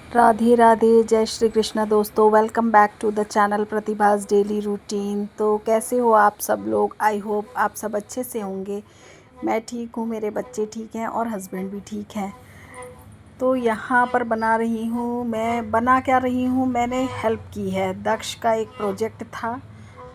राधे राधे, जय श्री कृष्ण दोस्तों। Welcome back to the channel Pratibhas daily routine. तो कैसे हो आप सब लोग? आई होप आप सब अच्छे से होंगे। मैं ठीक हूँ, मेरे बच्चे ठीक हैं और हस्बैंड भी ठीक हैं। तो यहाँ पर बना रही हूँ, मैं बना क्या रही हूँ, मैंने हेल्प की है। दक्ष का एक प्रोजेक्ट था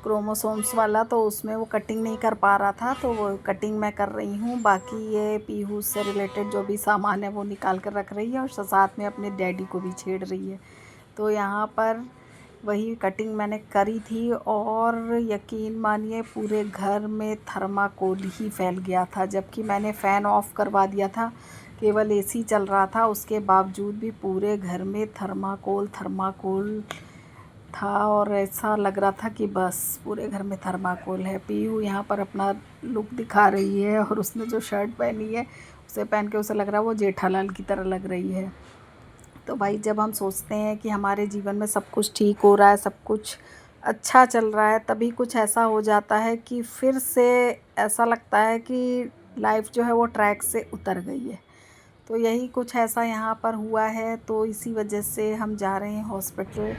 क्रोमोसोम्स वाला, तो उसमें वो कटिंग नहीं कर पा रहा था, तो वो कटिंग मैं कर रही हूँ। बाकी ये पीहू से रिलेटेड जो भी सामान है वो निकाल कर रख रही है और साथ में अपने डैडी को भी छेड़ रही है। तो यहाँ पर वही कटिंग मैंने करी थी और यकीन मानिए पूरे घर में थर्माकोल ही फैल गया था, जबकि मैंने फ़ैन ऑफ़ करवा दिया था, केवल एसी चल रहा था। उसके बावजूद भी पूरे घर में थर्माकोल थर्माकोल था और ऐसा लग रहा था कि बस पूरे घर में थर्माकोल है। पीहू यहाँ पर अपना लुक दिखा रही है और उसने जो शर्ट पहनी है उसे पहन के उसे लग रहा है वो जेठालाल की तरह लग रही है। तो भाई जब हम सोचते हैं कि हमारे जीवन में सब कुछ ठीक हो रहा है, सब कुछ अच्छा चल रहा है, तभी कुछ ऐसा हो जाता है कि फिर से ऐसा लगता है कि लाइफ जो है वो ट्रैक से उतर गई है। तो यही कुछ ऐसा यहाँ पर हुआ है, तो इसी वजह से हम जा रहे हैं हॉस्पिटल।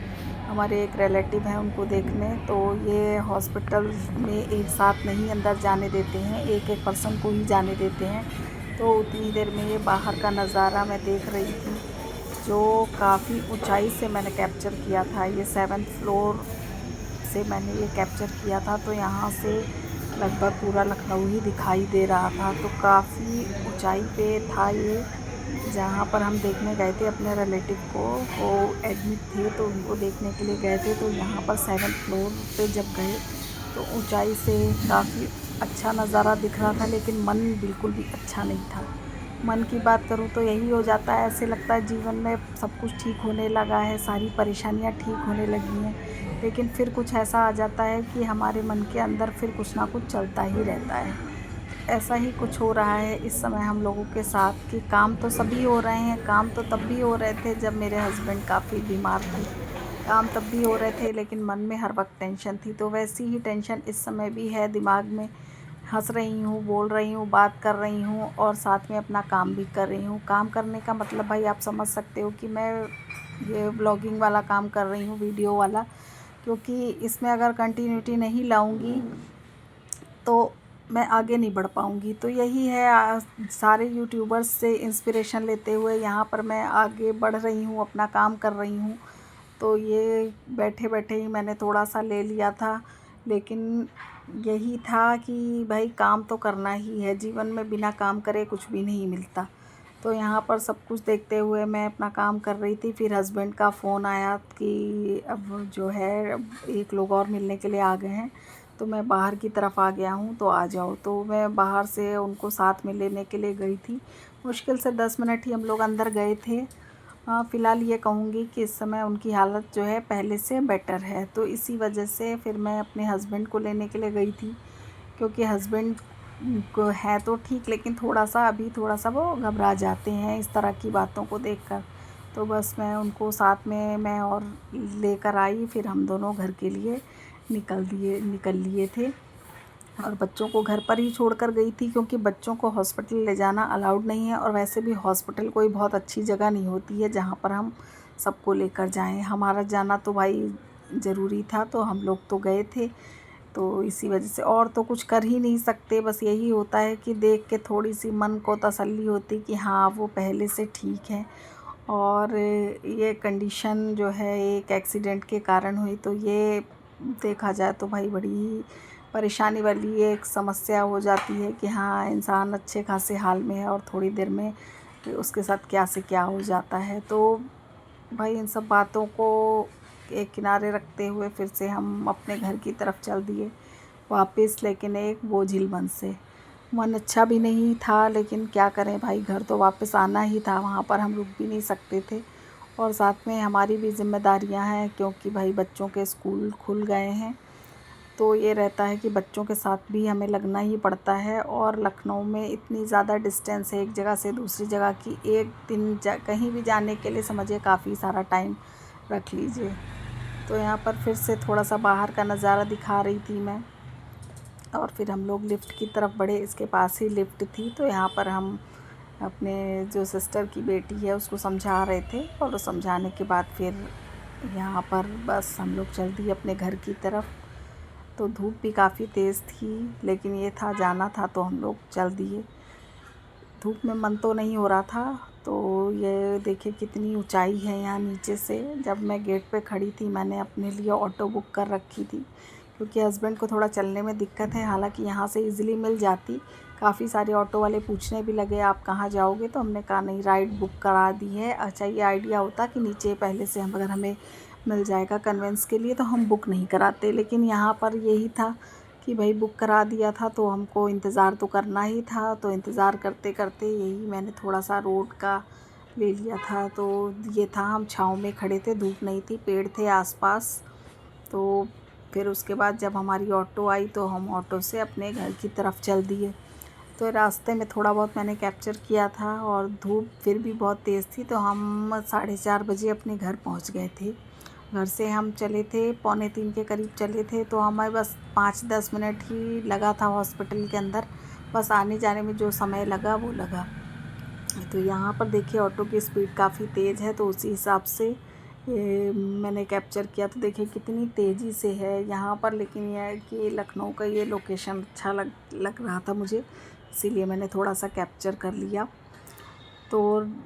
हमारे एक रिलेटिव हैं उनको देखने। तो ये हॉस्पिटल में एक साथ नहीं अंदर जाने देते हैं, एक एक पर्सन को ही जाने देते हैं। तो उतनी देर में ये बाहर का नज़ारा मैं देख रही थी, जो काफ़ी ऊंचाई से मैंने कैप्चर किया था। ये 7th फ्लोर से मैंने ये कैप्चर किया था, तो यहाँ से लगभग पूरा लखनऊ ही दिखाई दे रहा था। तो काफ़ी ऊंचाई पे था ये, जहाँ पर हम देखने गए थे अपने रिलेटिव को। वो एडमिट थे तो उनको देखने के लिए गए थे। तो यहाँ पर 7th फ्लोर पे जब गए तो ऊंचाई से काफ़ी अच्छा नज़ारा दिख रहा था, लेकिन मन बिल्कुल भी अच्छा नहीं था। मन की बात करूँ तो यही हो जाता है, ऐसे लगता है जीवन में सब कुछ ठीक होने लगा है, सारी परेशानियाँ ठीक होने लगी हैं, लेकिन फिर कुछ ऐसा आ जाता है कि हमारे मन के अंदर फिर कुछ ना कुछ चलता ही रहता है। ऐसा ही कुछ हो रहा है इस समय हम लोगों के साथ कि काम तो सभी हो रहे हैं, काम तो तब भी हो रहे थे जब मेरे हस्बैंड काफ़ी बीमार थे, काम तब भी हो रहे थे, लेकिन मन में हर वक्त टेंशन थी। तो वैसी ही टेंशन इस समय भी है दिमाग में। हंस रही हूँ, बोल रही हूँ, बात कर रही हूँ और साथ में अपना काम भी कर रही हूँ। काम करने का मतलब भाई आप समझ सकते हो कि मैं ये ब्लॉगिंग वाला काम कर रही हूँ, वीडियो वाला, क्योंकि इसमें अगर कंटिन्यूटी नहीं लाऊंगी तो मैं आगे नहीं बढ़ पाऊंगी। तो यही है, सारे यूट्यूबर्स से इंस्पिरेशन लेते हुए यहाँ पर मैं आगे बढ़ रही हूँ, अपना काम कर रही हूँ। तो ये बैठे बैठे ही मैंने थोड़ा सा ले लिया था, लेकिन यही था कि भाई काम तो करना ही है, जीवन में बिना काम करे कुछ भी नहीं मिलता। तो यहाँ पर सब कुछ देखते हुए मैं अपना काम कर रही थी। फिर हस्बैंड का फ़ोन आया कि अब जो है एक लोग और मिलने के लिए आ गए हैं, तो मैं बाहर की तरफ आ गया हूँ, तो आ जाओ। तो मैं बाहर से उनको साथ में लेने के लिए गई थी। मुश्किल से 10 मिनट ही हम लोग अंदर गए थे। हाँ, फ़िलहाल ये कहूँगी कि इस समय उनकी हालत जो है पहले से बेटर है। तो इसी वजह से फिर मैं अपने हस्बैंड को लेने के लिए गई थी, क्योंकि हस्बैंड को है तो ठीक, लेकिन थोड़ा-सा अभी थोड़ा-सा वो घबरा जाते हैं इस तरह की बातों को देखकर। तो बस मैं उनको साथ में मैं और लेकर आई, फिर हम दोनों घर के लिए निकल लिए थे और बच्चों को घर पर ही छोड़कर गई थी, क्योंकि बच्चों को हॉस्पिटल ले जाना अलाउड नहीं है और वैसे भी हॉस्पिटल कोई बहुत अच्छी जगह नहीं होती है जहाँ पर हम सबको लेकर जाएं। हमारा जाना तो भाई ज़रूरी था, तो हम लोग तो गए थे। तो इसी वजह से और तो कुछ कर ही नहीं सकते, बस यही होता है कि देख के थोड़ी सी मन को तसल्ली होती कि हाँ वो पहले से ठीक है। और ये कंडीशन जो है एक एक्सीडेंट के कारण हुई, तो ये देखा जाए तो भाई बड़ी ही परेशानी वाली एक समस्या हो जाती है कि हाँ इंसान अच्छे खासे हाल में है और थोड़ी देर में उसके साथ क्या से क्या हो जाता है। तो भाई इन सब बातों को एक किनारे रखते हुए फिर से हम अपने घर की तरफ चल दिए वापस, लेकिन एक बोझिल मन से। मन अच्छा भी नहीं था, लेकिन क्या करें भाई, घर तो वापस आना ही था, वहाँ पर हम रुक भी नहीं सकते थे। और साथ में हमारी भी जिम्मेदारियाँ हैं, क्योंकि भाई बच्चों के स्कूल खुल गए हैं, तो ये रहता है कि बच्चों के साथ भी हमें लगना ही पड़ता है। और लखनऊ में इतनी ज़्यादा डिस्टेंस है एक जगह से दूसरी जगह की, एक दिन कहीं भी जाने के लिए समझिए काफ़ी सारा टाइम रख लीजिए। तो यहाँ पर फिर से थोड़ा सा बाहर का नज़ारा दिखा रही थी मैं, और फिर हम लोग लिफ्ट की तरफ बढ़े। इसके पास ही लिफ्ट थी, तो यहाँ पर हम अपने जो सिस्टर की बेटी है उसको समझा रहे थे, और समझाने के बाद फिर यहाँ पर बस हम लोग चल दिए अपने घर की तरफ। तो धूप भी काफ़ी तेज़ थी, लेकिन ये था जाना था तो हम लोग चल दिए। धूप में मन तो नहीं हो रहा था। तो ये देखिए कितनी ऊंचाई है यहाँ नीचे से। जब मैं गेट पे खड़ी थी मैंने अपने लिए ऑटो बुक कर रखी थी, क्योंकि हस्बैंड को थोड़ा चलने में दिक्कत है। हालांकि यहाँ से इजीली मिल जाती, काफ़ी सारे ऑटो वाले पूछने भी लगे आप कहाँ जाओगे, तो हमने कहा नहीं, राइड बुक करा दी है। अच्छा, ये आइडिया होता कि नीचे पहले से हम अगर हमें मिल जाएगा कन्वेंस के लिए तो हम बुक नहीं कराते, लेकिन यहाँ पर यही था कि भाई बुक करा दिया था तो हमको इंतज़ार तो करना ही था। तो इंतज़ार करते करते यही मैंने थोड़ा सा रोड का ले लिया था। तो ये था, हम छाँव में खड़े थे, धूप नहीं थी, पेड़ थे आसपास। तो फिर उसके बाद जब हमारी ऑटो आई तो हम ऑटो से अपने घर की तरफ चल दिए। तो रास्ते में थोड़ा बहुत मैंने कैप्चर किया था, और धूप फिर भी बहुत तेज़ थी। तो हम 4:30 बजे अपने घर पहुंच गए थे। घर से हम चले थे 2:45 के करीब चले थे, तो हमें बस 5-10 मिनट ही लगा था हॉस्पिटल के अंदर। बस आने जाने में जो समय लगा वो लगा। तो यहाँ पर देखिए ऑटो की स्पीड काफ़ी तेज़ है, तो उसी हिसाब से ये मैंने कैप्चर किया। तो देखिए कितनी तेज़ी से है यहाँ पर। लेकिन यह है कि लखनऊ का ये लोकेशन अच्छा लग रहा था मुझे, इसीलिए मैंने थोड़ा सा कैप्चर कर लिया। तो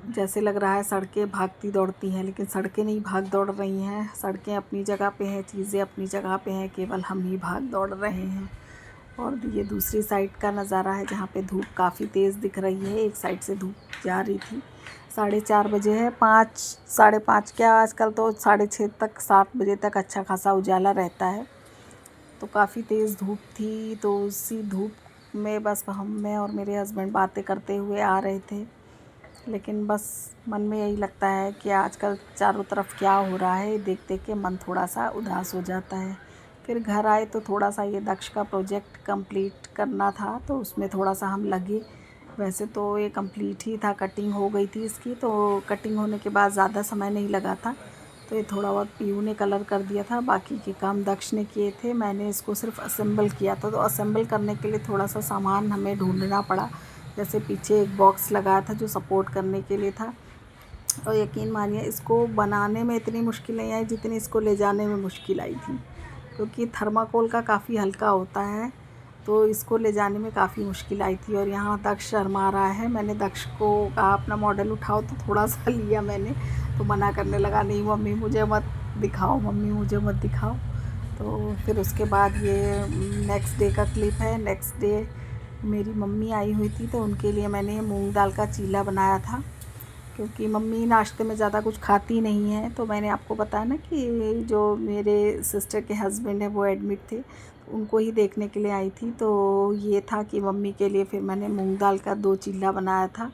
जैसे लग रहा है सड़कें भागती दौड़ती हैं, लेकिन सड़कें नहीं भाग दौड़ रही हैं। सड़कें अपनी जगह पे हैं, चीज़ें अपनी जगह पे हैं, केवल हम ही भाग दौड़ रहे हैं। और ये दूसरी साइड का नज़ारा है जहाँ पे धूप काफ़ी तेज़ दिख रही है। एक साइड से धूप जा रही थी। 4:30 बजे है, 5, 5:30 क्या, आजकल तो 6:30 तक, 7 बजे तक अच्छा खासा उजाला रहता है। तो काफ़ी तेज़ धूप थी। तो उसी धूप में बस मैं और मेरे हस्बैंड बातें करते हुए आ रहे थे। लेकिन बस मन में यही लगता है कि आजकल चारों तरफ क्या हो रहा है, देख देख के मन थोड़ा सा उदास हो जाता है। फिर घर आए तो थोड़ा सा ये दक्ष का प्रोजेक्ट कंप्लीट करना था, तो उसमें थोड़ा सा हम लगे। वैसे तो ये कंप्लीट ही था, कटिंग हो गई थी इसकी। तो कटिंग होने के बाद ज़्यादा समय नहीं लगा था। तो ये थोड़ा बहुत पीयू ने कलर कर दिया था, बाकी के काम दक्ष ने किए थे। मैंने इसको सिर्फ असेंबल किया था। तो असेंबल करने के लिए थोड़ा सा सामान हमें ढूंढना पड़ा। जैसे पीछे एक बॉक्स लगाया था जो सपोर्ट करने के लिए था, और यकीन मानिए इसको बनाने में इतनी मुश्किल नहीं आई जितनी इसको ले जाने में मुश्किल आई थी, क्योंकि थर्माकोल का काफ़ी हल्का होता है। तो इसको ले जाने में काफ़ी मुश्किल आई थी। और यहाँ दक्ष शर्मा रहा है। मैंने दक्ष को कहा अपना मॉडल उठाओ, तो थोड़ा सा लिया मैंने, तो मना करने लगा, नहीं मम्मी मुझे मत दिखाओ, मम्मी मुझे मत दिखाओ। तो फिर उसके बाद ये नेक्स्ट डे का क्लिप है। नेक्स्ट डे मेरी मम्मी आई हुई थी, तो उनके लिए मैंने मूंग दाल का चीला बनाया था, क्योंकि मम्मी नाश्ते में ज़्यादा कुछ खाती नहीं है। तो मैंने आपको बताया ना कि जो मेरे सिस्टर के हस्बैंड है वो एडमिट थे, उनको ही देखने के लिए आई थी। तो ये था कि मम्मी के लिए फिर मैंने मूंग दाल का 2 चीला बनाया था।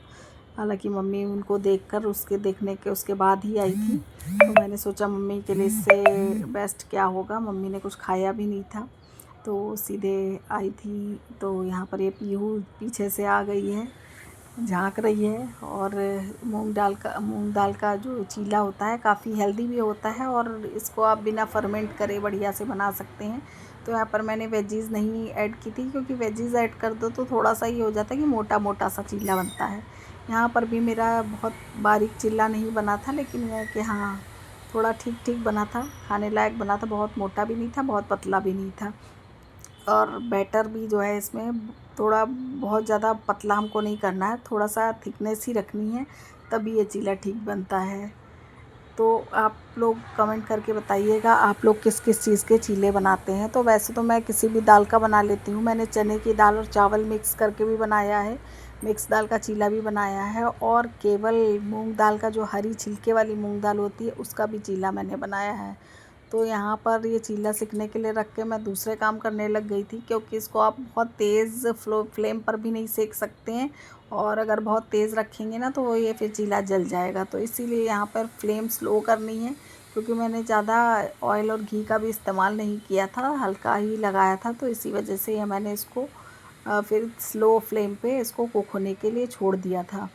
हालांकि मम्मी उनको देखकर उसके बाद ही आई थी। तो मैंने सोचा मम्मी के लिए इससे बेस्ट क्या होगा। मम्मी ने कुछ खाया भी नहीं था, तो सीधे आई थी। तो यहाँ पर ये पीहू पीछे से आ गई है, झांक रही है। और मूंग दाल का जो चीला होता है काफ़ी हेल्दी भी होता है, और इसको आप बिना फर्मेंट करे बढ़िया से बना सकते हैं। तो यहाँ पर मैंने वेजीज़ नहीं ऐड की थी, क्योंकि वेजीज़ ऐड कर दो तो थोड़ा सा ये हो जाता है कि मोटा मोटा सा चीला बनता है। यहाँ पर भी मेरा बहुत बारीक चीला नहीं बना था, लेकिन यह कि हाँ थोड़ा ठीक ठीक बना था, खाने लायक बना था। बहुत मोटा भी नहीं था, बहुत पतला भी नहीं था। और बैटर भी जो है इसमें थोड़ा बहुत ज़्यादा पतला हमको नहीं करना है, थोड़ा सा थिकनेस ही रखनी है, तभी ये चीला ठीक बनता है। तो आप लोग कमेंट करके बताइएगा आप लोग किस किस चीज़ के चीले बनाते हैं। तो वैसे तो मैं किसी भी दाल का बना लेती हूँ। मैंने चने की दाल और चावल मिक्स करके भी बनाया है, मिक्स दाल का चीला भी बनाया है, और केवल मूंग दाल का जो हरी छिलके वाली मूंग दाल होती है उसका भी चीला मैंने बनाया है। तो यहाँ पर ये चीला सीखने के लिए रख के मैं दूसरे काम करने लग गई थी, क्योंकि इसको आप बहुत तेज़ फ्लेम पर भी नहीं सेक सकते हैं, और अगर बहुत तेज़ रखेंगे ना तो ये फिर चीला जल जाएगा। तो इसीलिए यहाँ पर फ्लेम स्लो करनी है, क्योंकि मैंने ज़्यादा ऑयल और घी का भी इस्तेमाल नहीं किया था, हल्का ही लगाया था। तो इसी वजह से मैंने इसको फिर स्लो फ्लेम पे इसको कुक होने के लिए छोड़ दिया था।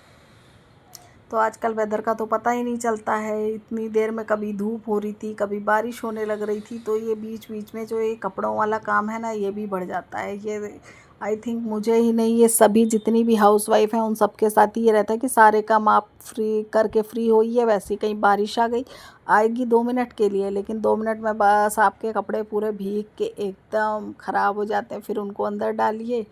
तो आजकल वेदर का तो पता ही नहीं चलता है, इतनी देर में कभी धूप हो रही थी, कभी बारिश होने लग रही थी। तो ये बीच बीच में जो ये कपड़ों वाला काम है ना, ये भी बढ़ जाता है। ये आई थिंक मुझे ही नहीं, ये सभी जितनी भी हाउसवाइफ हैं उन सब के साथ ही ये रहता है कि सारे काम आप फ्री करके फ्री होइए। वैसे ही कहीं बारिश आ गई, आएगी 2 मिनट के लिए, लेकिन 2 मिनट में बस आपके कपड़े पूरे भीग के एकदम ख़राब हो जाते हैं। फिर उनको अंदर डालिए,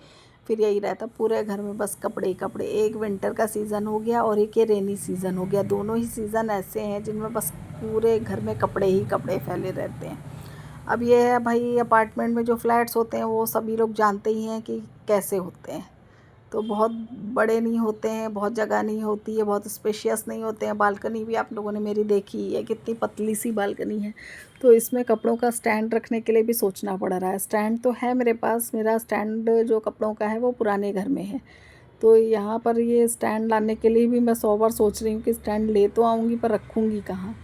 फिर यही रहता है पूरे घर में बस कपड़े ही कपड़े। एक विंटर का सीज़न हो गया और एक ये रेनी सीज़न हो गया। दोनों ही सीज़न ऐसे हैं जिनमें बस पूरे घर में कपड़े ही कपड़े फैले रहते हैं। अब ये है भाई, अपार्टमेंट में जो फ्लैट्स होते हैं वो सभी लोग जानते ही हैं कि कैसे होते हैं। तो बहुत बड़े नहीं होते हैं, बहुत जगह नहीं होती है, बहुत स्पेशियस नहीं होते हैं। बालकनी भी आप लोगों ने मेरी देखी ही है, कितनी पतली सी बालकनी है। तो इसमें कपड़ों का स्टैंड रखने के लिए भी सोचना पड़ रहा है। स्टैंड तो है मेरे पास, मेरा स्टैंड जो कपड़ों का है वो पुराने घर में है। तो यहाँ पर ये स्टैंड लाने के लिए भी मैं 100 बार सोच रही हूँ कि स्टैंड ले तो आऊँगी पर रखूँगी कहाँ।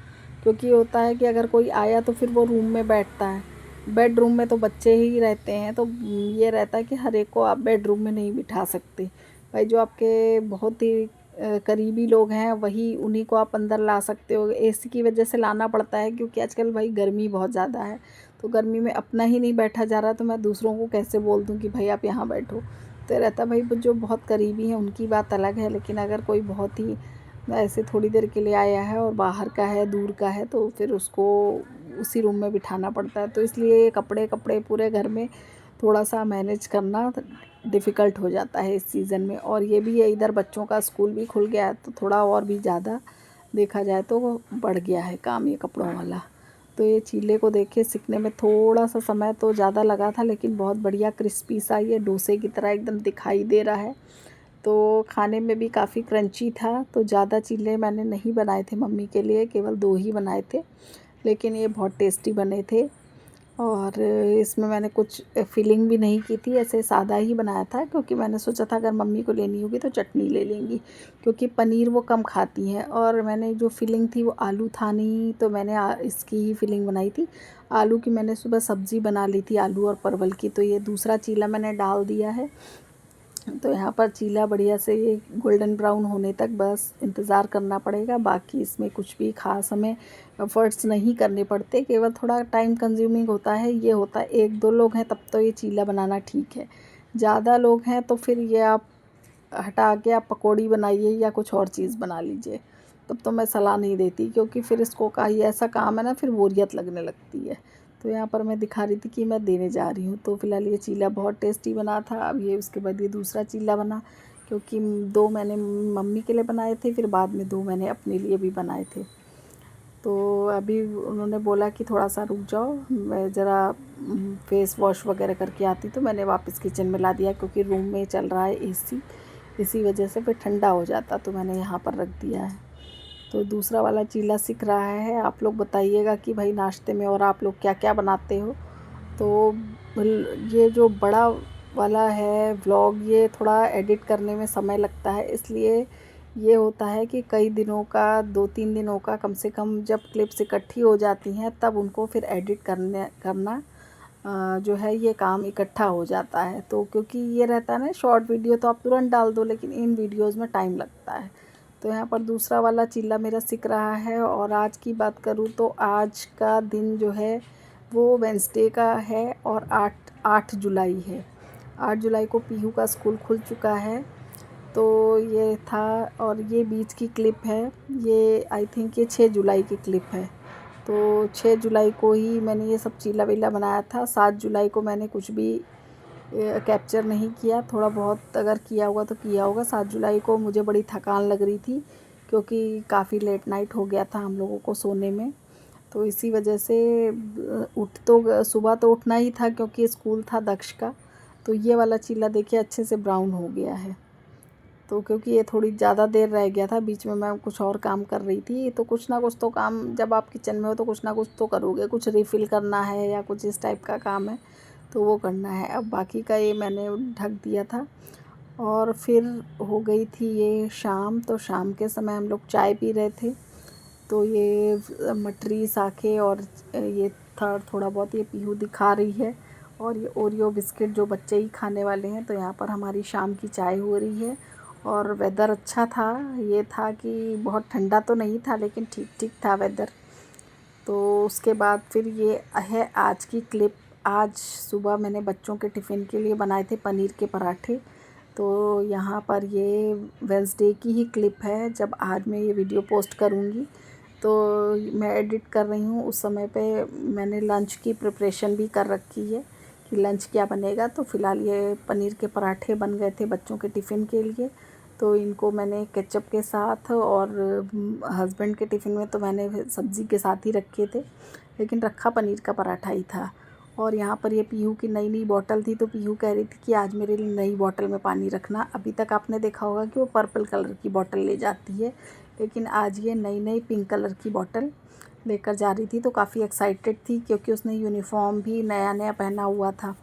क्योंकि होता है कि अगर कोई आया तो फिर वो रूम में बैठता है, बेडरूम में तो बच्चे ही रहते हैं। तो ये रहता है कि हर एक को आप बेडरूम में नहीं बिठा सकते। भाई जो आपके बहुत ही करीबी लोग हैं वही, उन्हीं को आप अंदर ला सकते हो। एसी की वजह से लाना पड़ता है क्योंकि आजकल भाई गर्मी बहुत ज़्यादा है। तो गर्मी में अपना ही नहीं बैठा जा रहा तो मैं दूसरों को कैसे बोल दूँ कि भाई आप यहाँ बैठो। तो रहता भाई जो बहुत करीबी हैं उनकी बात अलग है, लेकिन अगर कोई बहुत ही ऐसे थोड़ी देर के लिए आया है और बाहर का है, दूर का है, तो फिर उसको उसी रूम में बिठाना पड़ता है। तो इसलिए ये कपड़े कपड़े पूरे घर में थोड़ा सा मैनेज करना डिफ़िकल्ट हो जाता है इस सीज़न में। और ये भी है, इधर बच्चों का स्कूल भी खुल गया है तो थोड़ा और भी ज़्यादा देखा जाए तो बढ़ गया है काम ये कपड़ों वाला। तो ये चीले को देखिए, सिकने में थोड़ा सा समय तो ज़्यादा लगा था, लेकिन बहुत बढ़िया क्रिस्पी सा ये डोसे की तरह एकदम दिखाई दे रहा है। तो खाने में भी काफ़ी क्रंची था। तो ज़्यादा चीले मैंने नहीं बनाए थे मम्मी के लिए, केवल 2 ही बनाए थे, लेकिन ये बहुत टेस्टी बने थे। और इसमें मैंने कुछ फिलिंग भी नहीं की थी, ऐसे सादा ही बनाया था क्योंकि मैंने सोचा था अगर मम्मी को लेनी होगी तो चटनी ले लेंगी, क्योंकि पनीर वो कम खाती हैं। और मैंने जो फिलिंग थी वो आलू था नहीं, तो मैंने इसकी ही फिलिंग बनाई थी। आलू की मैंने सुबह सब्ज़ी बना ली थी, आलू और परवल की। तो ये दूसरा चीला मैंने डाल दिया है। तो यहाँ पर चीला बढ़िया से ये गोल्डन ब्राउन होने तक बस इंतज़ार करना पड़ेगा। बाकी इसमें कुछ भी ख़ास हमें एफ़र्ट्स नहीं करने पड़ते, केवल थोड़ा टाइम कंज्यूमिंग होता है। ये होता है 1-2 लोग हैं तब तो ये चीला बनाना ठीक है। ज़्यादा लोग हैं तो फिर ये आप हटा के आप पकौड़ी बनाइए या कुछ और चीज़ बना लीजिए। तब तो मैं सलाह नहीं देती, क्योंकि फिर इसको का ये ऐसा काम है ना, फिर बोरियत लगने लगती है। तो यहाँ पर मैं दिखा रही थी कि मैं देने जा रही हूँ। तो फ़िलहाल ये चीला बहुत टेस्टी बना था। अब ये उसके बाद ये दूसरा चीला बना, क्योंकि 2 मैंने मम्मी के लिए बनाए थे, फिर बाद में 2 मैंने अपने लिए भी बनाए थे। तो अभी उन्होंने बोला कि थोड़ा सा रुक जाओ, मैं ज़रा फेस वॉश वगैरह करके आती। तो मैंने वापस किचन में ला दिया, क्योंकि रूम में चल रहा है एसी, इसी वजह से फिर ठंडा हो जाता, तो मैंने यहाँ पर रख दिया है। तो दूसरा वाला चीला सिक रहा है। आप लोग बताइएगा कि भाई नाश्ते में और आप लोग क्या क्या बनाते हो। तो ये जो बड़ा वाला है व्लॉग, ये थोड़ा एडिट करने में समय लगता है, इसलिए ये होता है कि कई दिनों का, 2-3 दिनों का कम से कम जब क्लिप्स इकट्ठी हो जाती हैं तब उनको फिर एडिट करना जो है ये काम इकट्ठा हो जाता है। तो क्योंकि ये रहता है ना, शॉर्ट वीडियो तो आप तुरंत डाल दो, लेकिन इन वीडियोज़ में टाइम लगता है। तो यहाँ पर दूसरा वाला चीला मेरा सिक रहा है। और आज की बात करूँ तो आज का दिन जो है वो वेंसडे का है और 8 जुलाई है। 8 जुलाई को पीहू का स्कूल खुल चुका है। तो ये था, और ये बीच की क्लिप है, ये आई थिंक ये 6 जुलाई की क्लिप है। तो 6 जुलाई को ही मैंने ये सब चीला वीला बनाया था। 7 जुलाई को मैंने कुछ भी कैप्चर नहीं किया, थोड़ा बहुत अगर किया होगा तो किया होगा। 7 जुलाई को मुझे बड़ी थकान लग रही थी, क्योंकि काफ़ी लेट नाइट हो गया था हम लोगों को सोने में। तो इसी वजह से सुबह तो उठना ही था, क्योंकि स्कूल था दक्ष का। तो ये वाला चीला देखिए अच्छे से ब्राउन हो गया है। तो क्योंकि ये थोड़ी ज़्यादा देर रह गया था, बीच में मैं कुछ और काम कर रही थी। तो कुछ ना कुछ तो काम, जब आप किचन में हो तो कुछ ना कुछ तो करोगे, कुछ रिफ़िल करना है या कुछ इस टाइप का काम है तो वो करना है। अब बाकी का ये मैंने ढक दिया था। और फिर हो गई थी ये शाम। तो शाम के समय हम लोग चाय पी रहे थे। तो ये मटरी साखे और ये था थोड़ा बहुत, ये पीहू दिखा रही है। और ये ओरियो बिस्किट जो बच्चे ही खाने वाले हैं। तो यहाँ पर हमारी शाम की चाय हो रही है। और वेदर अच्छा था, ये था कि बहुत ठंडा तो नहीं था, लेकिन ठीक ठीक था वेदर। तो उसके बाद फिर ये है आज की क्लिप। आज सुबह मैंने बच्चों के टिफ़िन के लिए बनाए थे पनीर के पराठे। तो यहाँ पर ये वेडनेसडे की ही क्लिप है जब आज मैं ये वीडियो पोस्ट करूँगी। तो मैं एडिट कर रही हूँ, उस समय पे मैंने लंच की प्रिपरेशन भी कर रखी है कि लंच क्या बनेगा। तो फ़िलहाल ये पनीर के पराठे बन गए थे बच्चों के टिफ़िन के लिए। तो इनको मैंने केचप के साथ और हस्बैंड के टिफ़िन में तो मैंने सब्ज़ी के साथ ही रखे थे, लेकिन रखा पनीर का पराठा ही था। और यहाँ पर ये पीहू की नई बॉटल थी, तो पीहू कह रही थी कि आज मेरे लिए नई बॉटल में पानी रखना। अभी तक आपने देखा होगा कि वो पर्पल कलर की बॉटल ले जाती है, लेकिन आज ये नई पिंक कलर की बॉटल लेकर जा रही थी। तो काफ़ी एक्साइटेड थी क्योंकि उसने यूनिफॉर्म भी नया पहना हुआ था।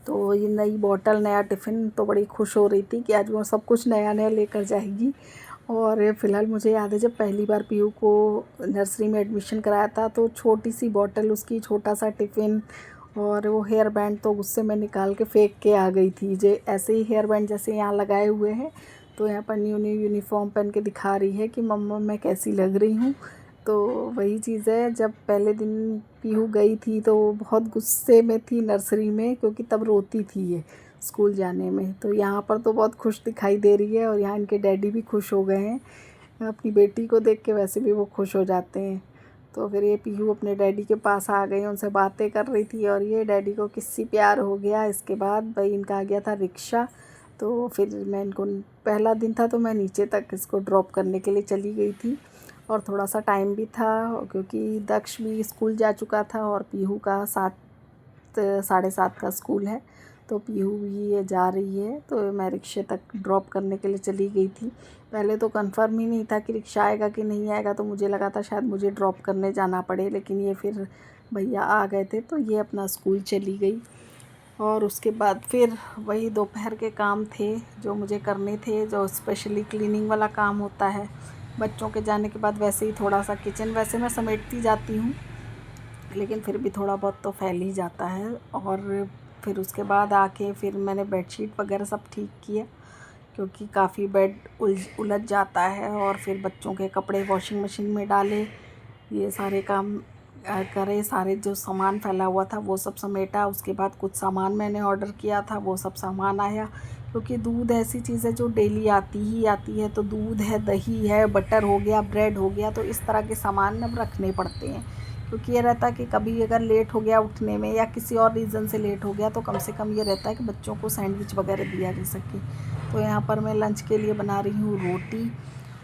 तो ये नई बॉटल, नया टिफ़िन, तो बड़ी खुश हो रही थी कि आज वो सब कुछ नया लेकर जाएगी। और फ़िलहाल मुझे याद है जब पहली बार पीहू को नर्सरी में एडमिशन कराया था, तो छोटी सी बॉटल उसकी, छोटा सा टिफ़िन और वो हेयर बैंड, तो उससे मैं निकाल के फेंक के आ गई थी। जे ऐसे ही हेयर बैंड जैसे यहाँ लगाए हुए हैं, तो यहाँ पर न्यू यूनिफॉर्म पहन के दिखा रही है कि मम्मा मैं कैसी लग रही हूँ। तो वही चीज़ है, जब पहले दिन पीहू गई थी तो बहुत गुस्से में थी नर्सरी में, क्योंकि तब रोती थी ये स्कूल जाने में। तो यहाँ पर तो बहुत खुश दिखाई दे रही है और यहाँ इनके डैडी भी खुश हो गए हैं। अपनी बेटी को देख के वैसे भी वो खुश हो जाते हैं। तो फिर ये पीहू अपने डैडी के पास आ गई, उनसे बातें कर रही थी और ये डैडी को किससे प्यार हो गया। इसके बाद भाई इनका आ गया था रिक्शा। तो फिर मैं इनको, पहला दिन था तो मैं नीचे तक इसको ड्रॉप करने के लिए चली गई थी और थोड़ा सा टाइम भी था क्योंकि दक्ष भी स्कूल जा चुका था और पीहू का 7 साढ़े 7 का स्कूल है। तो पीहू भी ये जा रही है, तो मैं रिक्शे तक ड्रॉप करने के लिए चली गई थी। पहले तो कंफर्म ही नहीं था कि रिक्शा आएगा कि नहीं आएगा, तो मुझे लगा था शायद मुझे ड्रॉप करने जाना पड़े, लेकिन ये फिर भैया आ गए थे तो ये अपना स्कूल चली गई। और उसके बाद फिर वही दोपहर के काम थे जो मुझे करने थे, जो स्पेशली क्लीनिंग वाला काम होता है बच्चों के जाने के बाद। वैसे ही थोड़ा सा किचन वैसे मैं समेटती जाती हूँ, लेकिन फिर भी थोड़ा बहुत तो फैल ही जाता है। और फिर उसके बाद आके फिर मैंने बेडशीट वगैरह सब ठीक किया, क्योंकि काफ़ी बेड उलझ जाता है। और फिर बच्चों के कपड़े वॉशिंग मशीन में डाले, ये सारे काम करे, सारे जो सामान फैला हुआ था वो सब समेटा। उसके बाद कुछ सामान मैंने ऑर्डर किया था, वो सब सामान आया, क्योंकि दूध ऐसी चीज़ है जो डेली आती ही आती है। तो दूध है, दही है, बटर हो गया, ब्रेड हो गया, तो इस तरह के सामान अब रखने पड़ते हैं। क्योंकि ये रहता है कि कभी अगर लेट हो गया उठने में या किसी और रीज़न से लेट हो गया, तो कम से कम ये रहता है कि बच्चों को सैंडविच वगैरह दिया जा सके। तो यहाँ पर मैं लंच के लिए बना रही हूँ रोटी,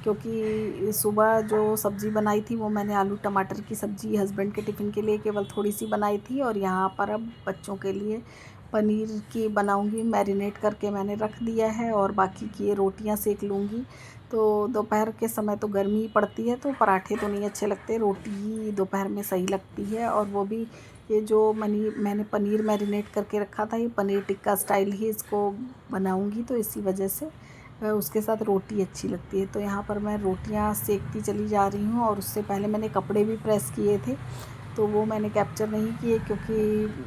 क्योंकि सुबह जो सब्ज़ी बनाई थी वो मैंने आलू टमाटर की सब्ज़ी हस्बैंड के टिफ़िन के लिए केवल थोड़ी सी बनाई थी। और यहाँ पर अब बच्चों के लिए पनीर की बनाऊंगी, मैरिनेट करके मैंने रख दिया है, और बाकी की ये रोटियाँ सेक लूँगी। तो दोपहर के समय तो गर्मी पड़ती है, तो पराठे तो नहीं अच्छे लगते, रोटी ही दोपहर में सही लगती है। और वो भी ये जो मैंने पनीर मैरिनेट करके रखा था, ये पनीर टिक्का स्टाइल ही इसको बनाऊंगी, तो इसी वजह से उसके साथ रोटी अच्छी लगती है। तो यहाँ पर मैं रोटियाँ सेकती चली जा रही हूँ। और उससे पहले मैंने कपड़े भी प्रेस किए थे, तो वो मैंने कैप्चर नहीं किए, क्योंकि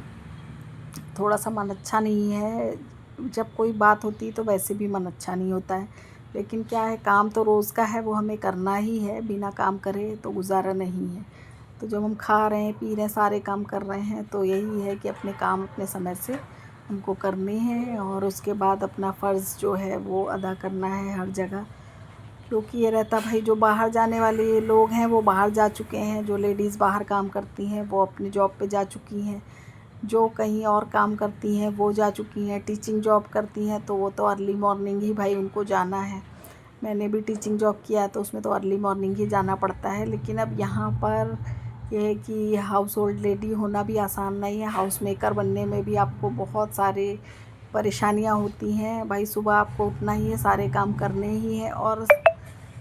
थोड़ा सा मन अच्छा नहीं है। जब कोई बात होती है तो वैसे भी मन अच्छा नहीं होता है, लेकिन क्या है, काम तो रोज़ का है, वो हमें करना ही है, बिना काम करे तो गुजारा नहीं है। तो जब हम खा रहे हैं, पी रहे हैं, सारे काम कर रहे हैं, तो यही है कि अपने काम अपने समय से हमको करने हैं, और उसके बाद अपना फ़र्ज़ जो है वो अदा करना है हर जगह। क्योंकि ये रहता भाई, जो बाहर जाने वाले लोग हैं वो बाहर जा चुके हैं, जो लेडीज़ बाहर काम करती हैं वो अपनी जॉब पे जा चुकी हैं, जो कहीं और काम करती हैं वो जा चुकी हैं, टीचिंग जॉब करती हैं तो वो तो अर्ली मॉर्निंग ही भाई उनको जाना है। मैंने भी टीचिंग जॉब किया है, तो उसमें तो अर्ली मॉर्निंग ही जाना पड़ता है। लेकिन अब यहाँ पर ये है कि हाउस होल्ड लेडी होना भी आसान नहीं है, हाउस मेकर बनने में भी आपको बहुत सारे परेशानियाँ होती हैं। भाई सुबह आपको उठना ही है, सारे काम करने ही हैं, और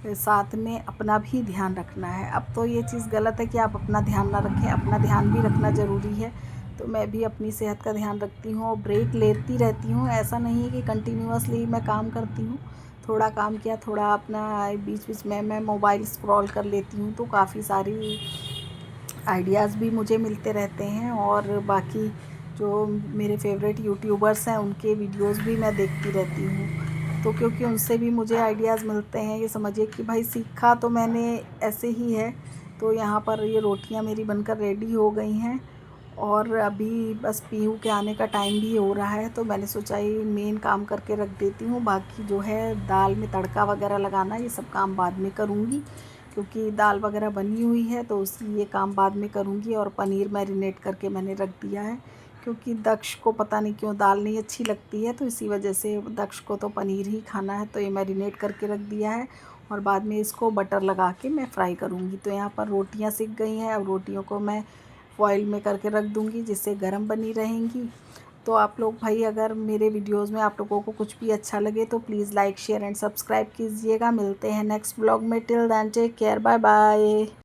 साथ में अपना भी ध्यान रखना है। अब तो ये चीज़ गलत है कि आप अपना ध्यान ना रखें, अपना ध्यान भी रखना ज़रूरी है। तो मैं भी अपनी सेहत का ध्यान रखती हूँ और ब्रेक लेती रहती हूँ। ऐसा नहीं है कि कंटिन्यूअसली मैं काम करती हूँ, थोड़ा काम किया, थोड़ा अपना बीच बीच में मैं मोबाइल स्क्रॉल कर लेती हूँ, तो काफ़ी सारी आइडियाज़ भी मुझे मिलते रहते हैं। और बाकी जो मेरे फेवरेट यूट्यूबर्स हैं उनके वीडियोस भी मैं देखती रहती हूँ, तो क्योंकि उनसे भी मुझे आइडियाज़ मिलते हैं। ये समझिए कि भाई सीखा तो मैंने ऐसे ही है। तो यहाँ पर ये रोटियाँ मेरी बनकर रेडी हो गई हैं, और अभी बस पीहू के आने का टाइम भी हो रहा है, तो मैंने सोचा ये मेन काम करके रख देती हूँ। बाकी जो है दाल में तड़का वगैरह लगाना, ये सब काम बाद में करूँगी, क्योंकि दाल वगैरह बनी हुई है तो ये काम बाद में करूँगी। और पनीर मैरिनेट करके मैंने रख दिया है, क्योंकि दक्ष को पता नहीं क्यों दाल नहीं अच्छी लगती है, तो इसी वजह से दक्ष को तो पनीर ही खाना है, तो ये मैरिनेट करके रख दिया है। और बाद में इसको बटर लगा के मैं फ्राई करूँगी। तो यहाँ पर रोटियाँ सिक गई हैं, अब रोटियों को मैं फॉइल में करके रख दूँगी, जिससे गर्म बनी रहेंगी। तो आप लोग भाई, अगर मेरे वीडियोज़ में आप लोगों को कुछ भी अच्छा लगे तो please like share and subscribe कीजिएगा। मिलते हैं नेक्स्ट ब्लॉग में। Till then take care, bye bye.